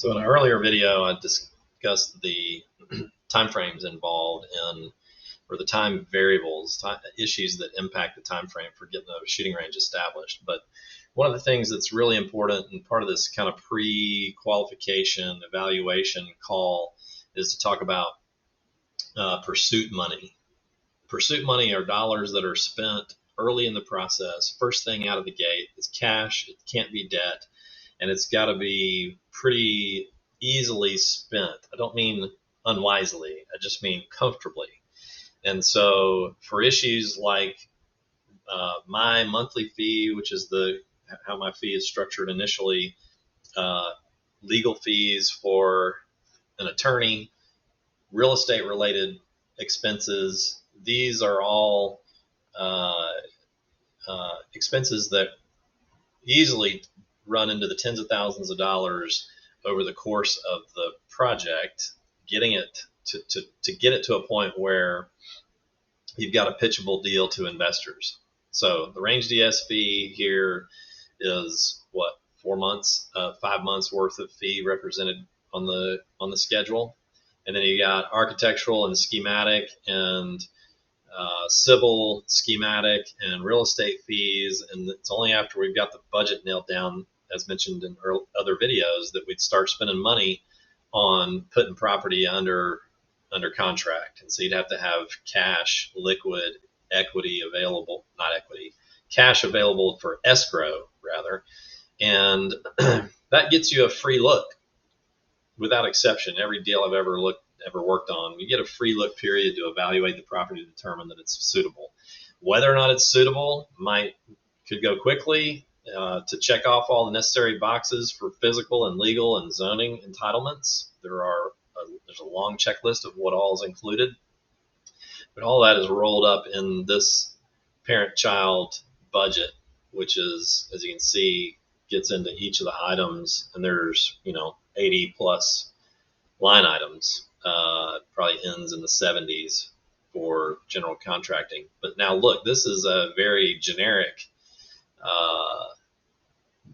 So in an earlier video, I discussed the timeframes involved in, or the time variables, issues that impact the time frame for getting a shooting range established. But one of the things that's really important and part of this kind of pre-qualification evaluation call is to talk about pursuit money. Pursuit money are dollars that are spent early in the process, first thing out of the gate. It's cash, it can't be debt, and it's got to be pretty easily spent. I don't mean unwisely, I just mean comfortably. And so for issues like my monthly fee, which is how my fee is structured initially, legal fees for an attorney, real estate related expenses, these are all expenses that easily run into the tens of thousands of dollars over the course of the project, getting it to get it to a point where you've got a pitchable deal to investors. So the range DS fee here is what, 4 months, 5 months worth of fee represented on the schedule. And then you got architectural and schematic and civil, schematic, and real estate fees. And it's only after we've got the budget nailed down, as mentioned in other videos, that we'd start spending money on putting property under contract. And so you'd have to have cash, liquid, equity available, not equity, cash available for escrow rather. And that gets you a free look without exception. Every deal I've ever worked on, you get a free look period to evaluate the property to determine that it's suitable. Whether or not it's suitable could go quickly to check off all the necessary boxes for physical and legal and zoning entitlements. There's a long checklist of what all is included, but all that is rolled up in this parent-child budget, which is, as you can see, gets into each of the items, and there's 80 plus line items. Probably ends in the 70s for general contracting. But now look, this is a very generic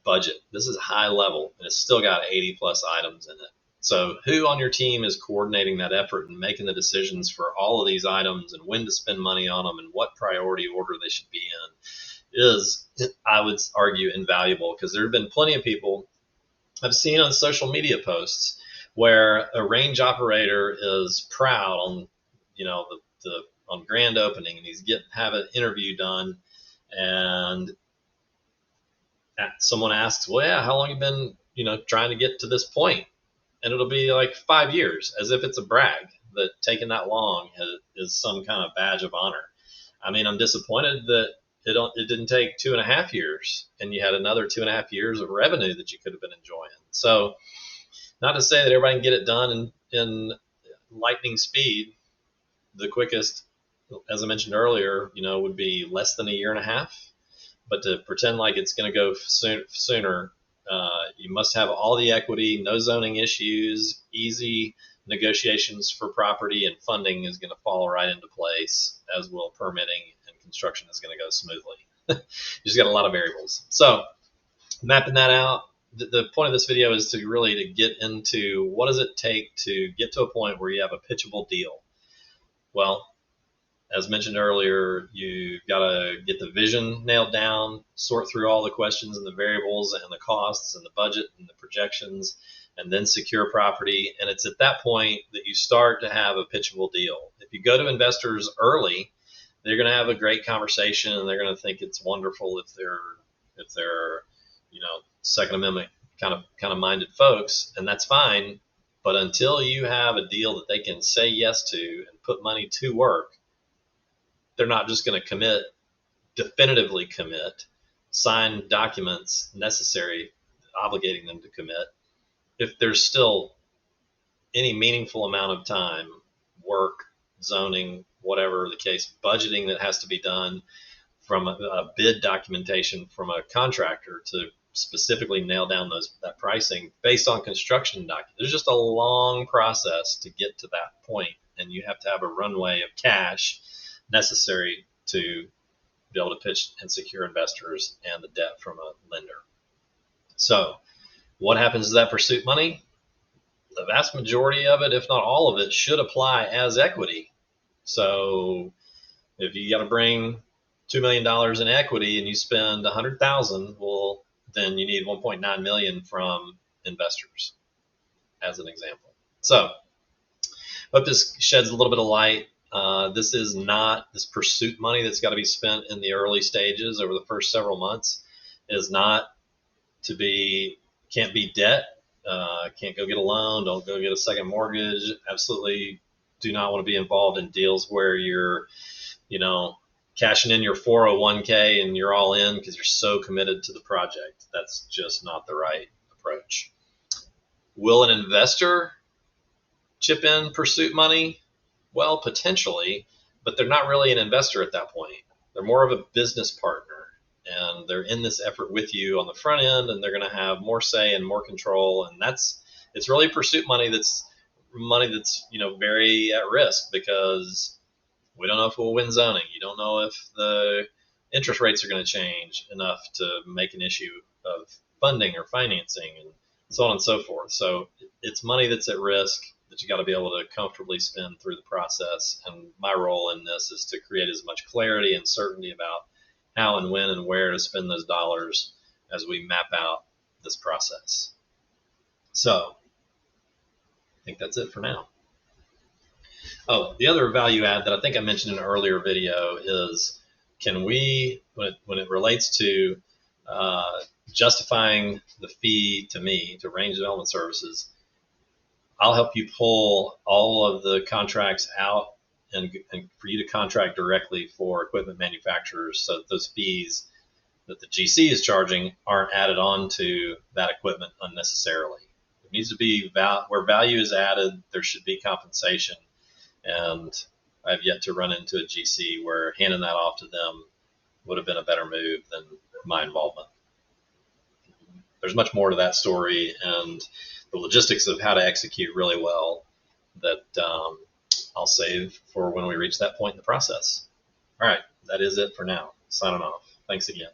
budget. This is high level, and it's still got 80 plus items in it. So who on your team is coordinating that effort and making the decisions for all of these items and when to spend money on them and what priority order they should be in is, I would argue, invaluable, because there have been plenty of people I've seen on social media posts where a range operator is proud on, on grand opening, and he's have an interview done, and someone asks, well, yeah, how long have you been, trying to get to this point? And it'll be like 5 years, as if it's a brag that taking that long is some kind of badge of honor. I mean, I'm disappointed that it didn't take 2.5 years, and you had another 2.5 years of revenue that you could have been enjoying. So, not to say that everybody can get it done in lightning speed. The quickest, as I mentioned earlier, would be less than 1.5 years. But to pretend like it's going to go sooner, you must have all the equity, no zoning issues, easy negotiations for property, and funding is going to fall right into place, as will permitting, and construction is going to go smoothly. You just got a lot of variables. So mapping that out, the point of this video is to get into what does it take to get to a point where you have a pitchable deal. Well, as mentioned earlier, you got to get the vision nailed down, sort through all the questions and the variables and the costs and the budget and the projections, and then secure property. And it's at that point that you start to have a pitchable deal. If you go to investors early, they're going to have a great conversation, and they're going to think it's wonderful if they're Second Amendment kind of minded folks, and that's fine. But until you have a deal that they can say yes to and put money to work, they're not just going to definitively commit, sign documents necessary, obligating them to commit, if there's still any meaningful amount of time, work, zoning, whatever the case, budgeting that has to be done from a bid documentation from a contractor to specifically nail down that pricing based on construction documents. There's just a long process to get to that point, and you have to have a runway of cash necessary to be able to pitch and secure investors and the debt from a lender. So what happens to that pursuit money? the vast majority of it, if not all of it, should apply as equity. So if you got to bring $2 million in equity and you spend 100,000, well, then you need 1.9 million from investors, as an example. So hope this sheds a little bit of light. This is not this pursuit money that's got to be spent in the early stages over the first several months. It is not to be, can't be debt. Can't go get a loan. Don't go get a second mortgage. Absolutely do not want to be involved in deals where you're, cashing in your 401k and you're all in because you're so committed to the project. That's just not the right approach. Will an investor chip in pursuit money? Well, potentially, but they're not really an investor at that point. They're more of a business partner, and they're in this effort with you on the front end, and they're going to have more say and more control. And it's really pursuit money that's very at risk, because we don't know if we'll win zoning. You don't know if the interest rates are going to change enough to make an issue of funding or financing, and so on and so forth. So it's money that's at risk that you got to be able to comfortably spend through the process. And my role in this is to create as much clarity and certainty about how and when and where to spend those dollars as we map out this process. So I think that's it for now. Oh, the other value add that I think I mentioned in an earlier video is, can we, when it relates to justifying the fee to me, to Range Development Services, I'll help you pull all of the contracts out and for you to contract directly for equipment manufacturers, so that those fees that the GC is charging aren't added on to that equipment unnecessarily. It needs to be where value is added, there should be compensation. And I've yet to run into a GC where handing that off to them would have been a better move than my involvement. There's much more to that story and the logistics of how to execute really well that I'll save for when we reach that point in the process. All right, that is it for now. Signing off. Thanks again.